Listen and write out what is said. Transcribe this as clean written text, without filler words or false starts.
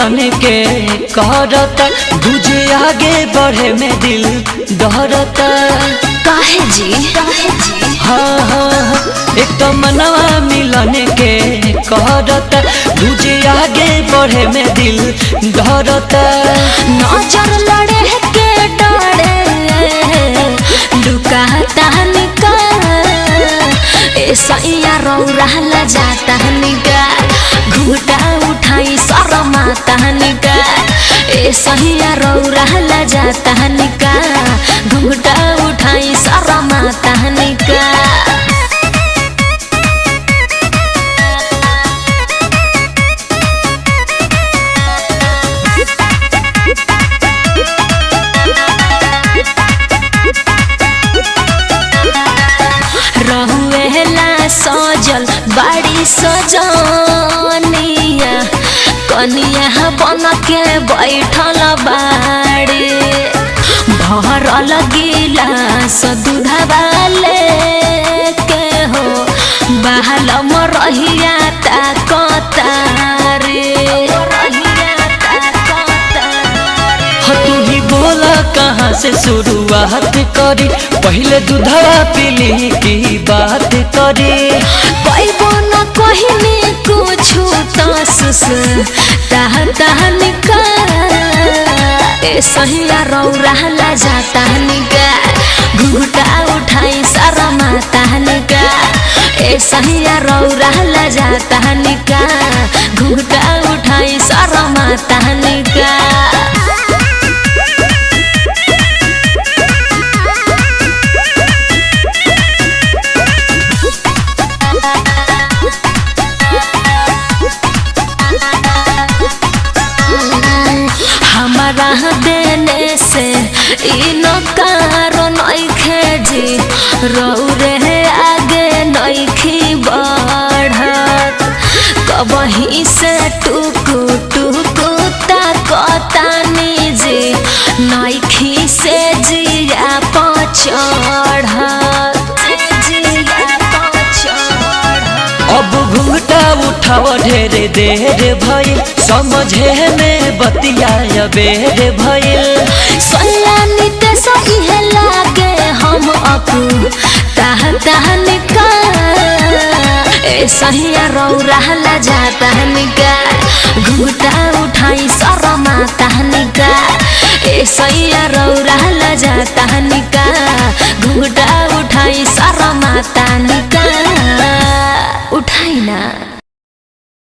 मिलन के करता दूजे आगे बढ़े में दिल डरता। काहे जी हाँ हाँ एक तो मनवा मिलन के करता दूजे आगे बढ़े में दिल डरता। नजर लड़े के डरे लुकाता निकाल ऐसा रौरा ला जाता निकाल घूटा उठाई शरमाता निकाल ऐसा रौरा ला जाता निकाल घूटा उठाई शरमाता निकाल। सजल बाड़ी सजनिया कनिया बन के बैठल बाड़ी भरल गिलास दूधवा लेके हो बहल मरहिया ताकतारे तू ही बोला कहाँ से शुरुआत करी पहले दूधवा पीली की बात करी। पैबो न कहिने कुछ तसुस ताह निकाल ऐसा रौरा ला जाता निकाल घूटा उठाई शरमाता निकाल ऐसा रौरा ला जाता निकाल घूटा उठाई शरमाता निकाल। हमारा देने से इनकार नइखे जी रौरे आगे नइखी बढ़त कबही से टुकु टुकु ताकतानी जी नइखी से जिया पचढ़त। अब घूंघटा उठाव ढेरे देर भइल समझे में बतिया बेर भइल। सयानित सही लागे हम अपू ताह निकाल ऐसा रौरा ला जाता निकाल घूटा उठाई शरमाता निकाल ऐसा रौरा ला जाता निकाल घूटा उठाई शरमाता निकाल उठाई ना।